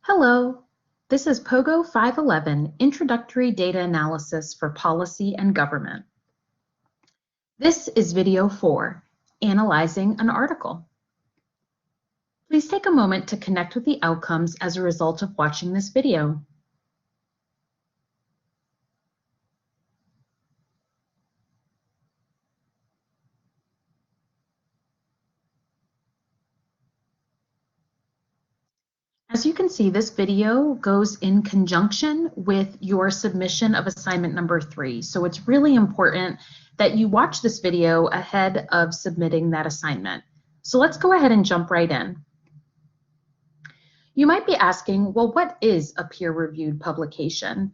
Hello, this is POGO 511, Introductory Data Analysis for Policy and Government. This is video 4, Analyzing an Article. Please take a moment to connect with the outcomes as a result of watching this video. As you can see, this video goes in conjunction with your submission of assignment number 3. So it's really important that you watch this video ahead of submitting that assignment. So let's go ahead and jump right in. You might be asking, well, what is a peer-reviewed publication?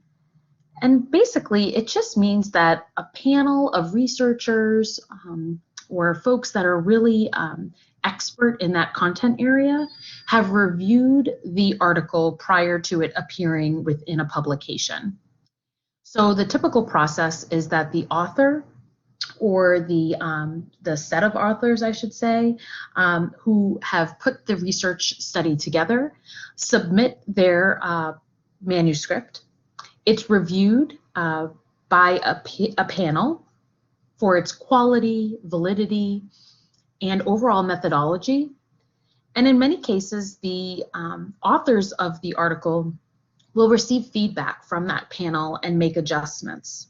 And basically, it just means that a panel of researchers or folks that are really expert in that content area have reviewed the article prior to it appearing within a publication. So the typical process is that the author or the set of authors, I should say, who have put the research study together, submit their manuscript. It's reviewed by a panel for its quality, validity, and overall methodology. And in many cases, the authors of the article will receive feedback from that panel and make adjustments.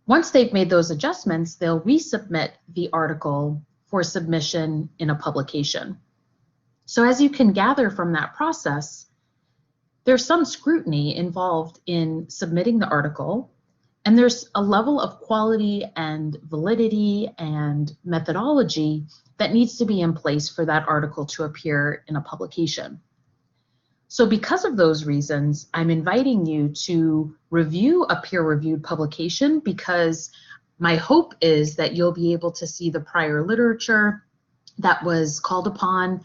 Once they've made those adjustments, they'll resubmit the article for submission in a publication. So as you can gather from that process, there's some scrutiny involved in submitting the article, and there's a level of quality and validity and methodology that needs to be in place for that article to appear in a publication. So because of those reasons, I'm inviting you to review a peer-reviewed publication, because my hope is that you'll be able to see the prior literature that was called upon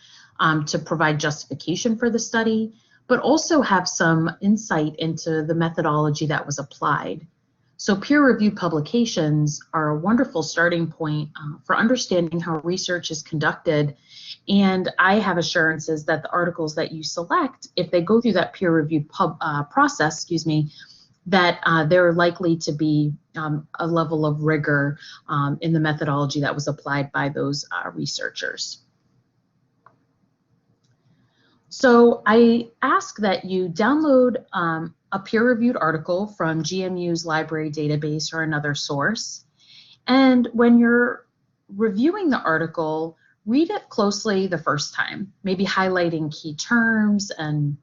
to provide justification for the study, but also have some insight into the methodology that was applied. So peer-reviewed publications are a wonderful starting point for understanding how research is conducted, and I have assurances that the articles that you select, if they go through that peer-reviewed process, that they're likely to be a level of rigor in the methodology that was applied by those researchers. So I ask that you download a peer-reviewed article from GMU's library database or another source. And when you're reviewing the article, read it closely the first time, maybe highlighting key terms and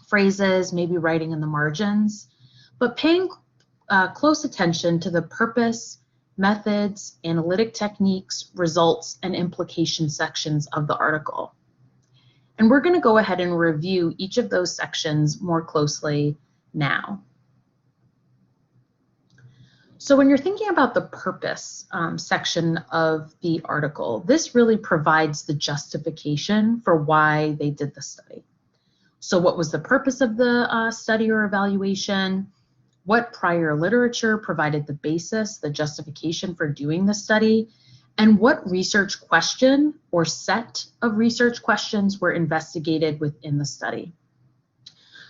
phrases, maybe writing in the margins, but paying close attention to the purpose, methods, analytic techniques, results, and implication sections of the article. And we're going to go ahead and review each of those sections more closely now. So when you're thinking about the purpose section of the article, this really provides the justification for why they did the study. So what was the purpose of the study or evaluation? What prior literature provided the basis, the justification for doing the study? And what research question or set of research questions were investigated within the study?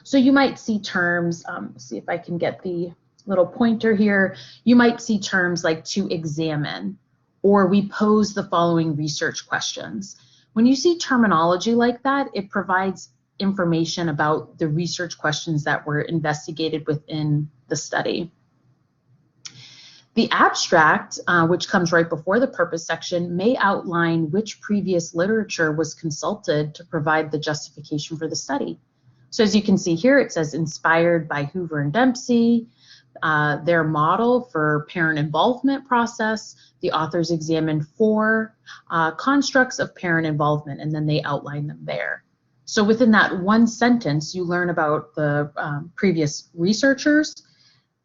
So you might see terms, see if I can get the little pointer here. You might see terms like to examine, or we pose the following research questions. When you see terminology like that, it provides information about the research questions that were investigated within the study. The abstract, which comes right before the purpose section, may outline which previous literature was consulted to provide the justification for the study. So as you can see here, it says inspired by Hoover and Dempsey, their model for parent involvement process. The authors examined 4 constructs of parent involvement, and then they outline them there. So within that one sentence, you learn about the previous researchers,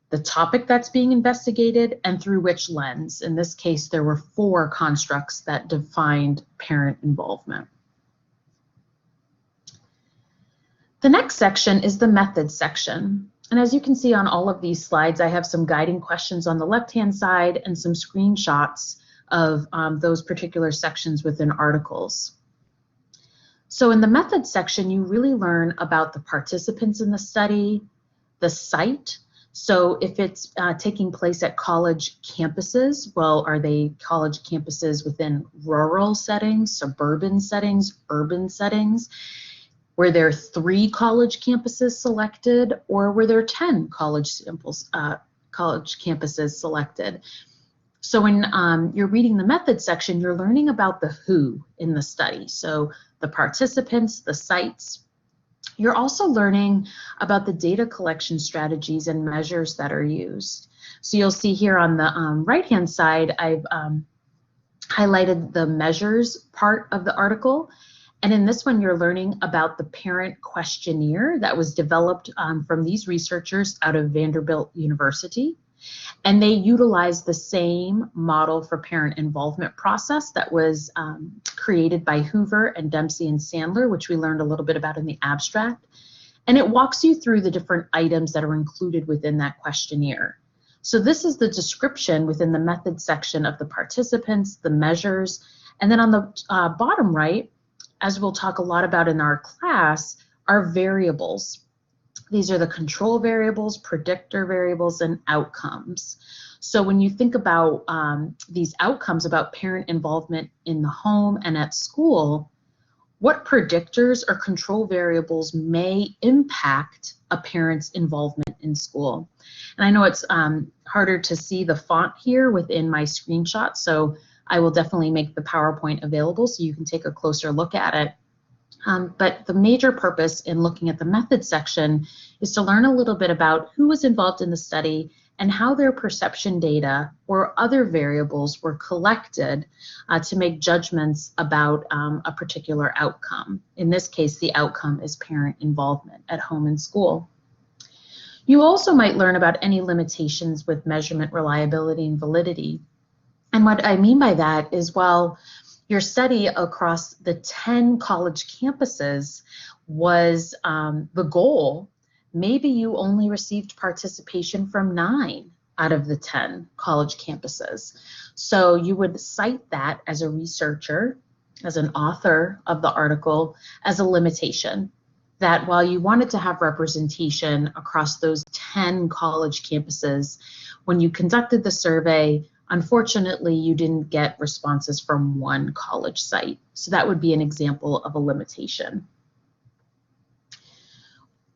the topic that's being investigated, and through which lens. In this case, there were 4 constructs that defined parent involvement. The next section is the methods section. And as you can see on all of these slides, I have some guiding questions on the left-hand side and some screenshots of those particular sections within articles. So in the methods section, you really learn about the participants in the study, the site. So if it's taking place at college campuses, well, are they college campuses within rural settings, suburban settings, urban settings? Were there 3 college campuses selected, or were there 10 college campuses selected? So when you're reading the methods section, you're learning about the who in the study. So the participants, the sites. You're also learning about the data collection strategies and measures that are used. So you'll see here on the right-hand side, I've highlighted the measures part of the article. And in this one, you're learning about the parent questionnaire that was developed from these researchers out of Vanderbilt University. And they utilized the same model for parent involvement process that was created by Hoover and Dempsey and Sandler, which we learned a little bit about in the abstract. And it walks you through the different items that are included within that questionnaire. So this is the description within the method section of the participants, the measures, and then on the bottom right, as we'll talk a lot about in our class, are variables. These are the control variables, predictor variables, and outcomes. So when you think about these outcomes about parent involvement in the home and at school, what predictors or control variables may impact a parent's involvement in school? And I know it's harder to see the font here within my screenshot, so I will definitely make the PowerPoint available so you can take a closer look at it. But the major purpose in looking at the method section is to learn a little bit about who was involved in the study and how their perception data or other variables were collected to make judgments about a particular outcome. In this case, the outcome is parent involvement at home and school. You also might learn about any limitations with measurement reliability and validity. And what I mean by that is, well, your study across the 10 college campuses was the goal. Maybe you only received participation from 9 out of the 10 college campuses. So you would cite that as a researcher, as an author of the article, as a limitation. That while you wanted to have representation across those 10 college campuses, when you conducted the survey, unfortunately, you didn't get responses from 1 college site. So that would be an example of a limitation.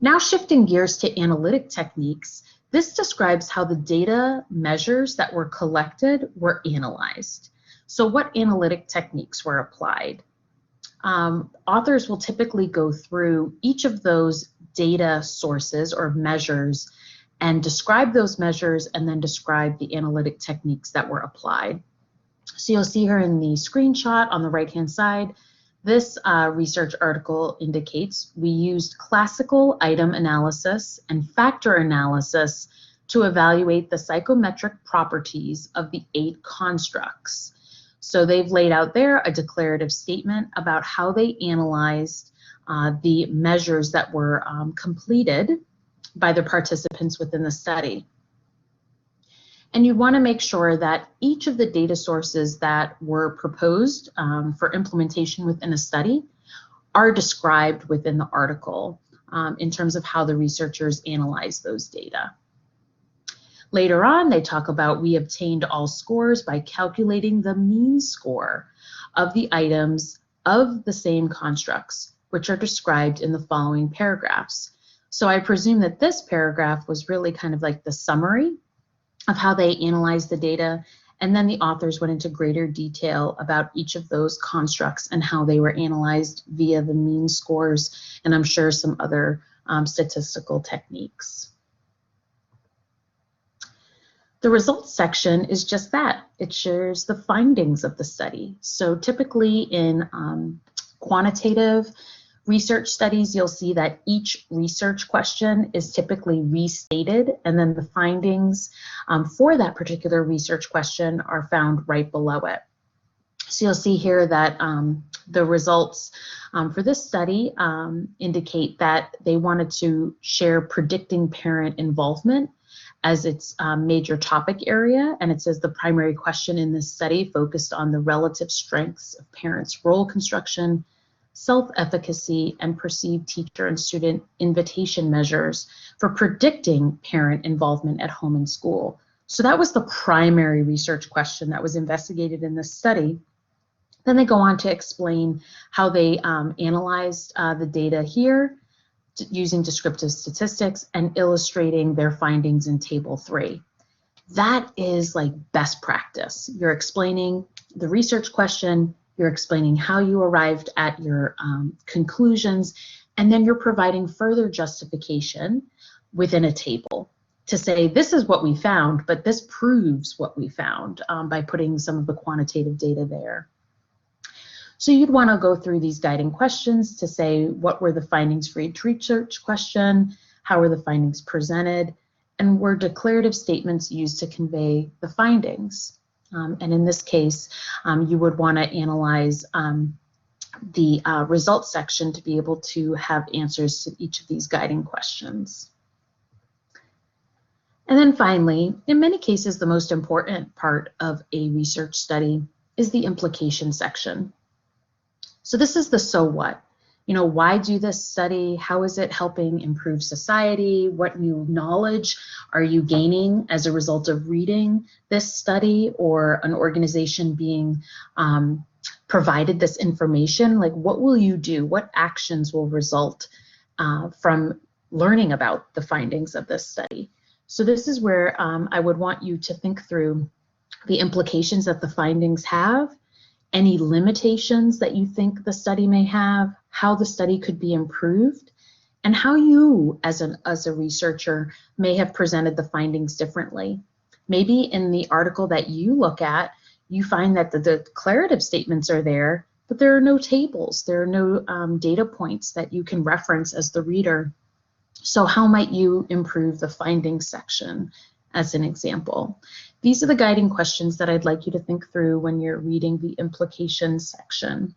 Now shifting gears to analytic techniques, this describes how the data measures that were collected were analyzed. So what analytic techniques were applied? Authors will typically go through each of those data sources or measures and describe those measures and then describe the analytic techniques that were applied. So you'll see here in the screenshot on the right-hand side, this research article indicates we used classical item analysis and factor analysis to evaluate the psychometric properties of the 8 constructs. So they've laid out there a declarative statement about how they analyzed the measures that were completed by the participants within the study. And you want to make sure that each of the data sources that were proposed for implementation within a study are described within the article in terms of how the researchers analyze those data. Later on, they talk about we obtained all scores by calculating the mean score of the items of the same constructs, which are described in the following paragraphs. So I presume that this paragraph was really kind of like the summary of how they analyzed the data, and then the authors went into greater detail about each of those constructs and how they were analyzed via the mean scores, and I'm sure some other statistical techniques. The results section is just that. It shares the findings of the study. So typically in quantitative research studies, you'll see that each research question is typically restated, and then the findings for that particular research question are found right below it. So you'll see here that the results for this study indicate that they wanted to share predicting parent involvement as its major topic area, and it says the primary question in this study focused on the relative strengths of parents' role construction, self-efficacy, and perceived teacher and student invitation measures for predicting parent involvement at home and school. So that was the primary research question that was investigated in this study. Then they go on to explain how they analyzed the data here using descriptive statistics and illustrating their findings in Table 3. That is like best practice. You're explaining the research question, you're explaining how you arrived at your conclusions, and then you're providing further justification within a table to say this is what we found, but this proves what we found by putting some of the quantitative data there. So you'd want to go through these guiding questions to say what were the findings for each research question, how were the findings presented, and were declarative statements used to convey the findings. And in this case, you would want to analyze the results section to be able to have answers to each of these guiding questions. And then finally, in many cases, the most important part of a research study is the implication section. So this is the so what. You know, why do this study? How is it helping improve society? What new knowledge are you gaining as a result of reading this study or an organization being provided this information? Like, what will you do? What actions will result from learning about the findings of this study? So this is where I would want you to think through the implications that the findings have, any limitations that you think the study may have, how the study could be improved, and how you as a researcher may have presented the findings differently. Maybe in the article that you look at, you find that the declarative statements are there, but there are no tables, there are no data points that you can reference as the reader. So how might you improve the findings section as an example? These are the guiding questions that I'd like you to think through when you're reading the implications section.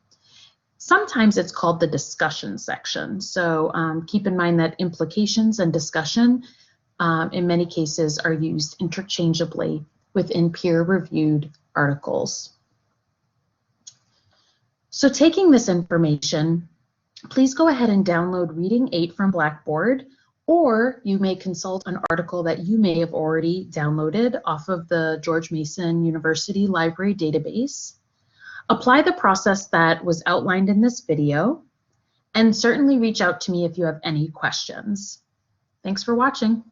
Sometimes it's called the discussion section. So keep in mind that implications and discussion in many cases are used interchangeably within peer-reviewed articles. So taking this information, please go ahead and download Reading 8 from Blackboard, or you may consult an article that you may have already downloaded off of the George Mason University Library database. Apply the process that was outlined in this video, and certainly reach out to me if you have any questions. Thanks for watching.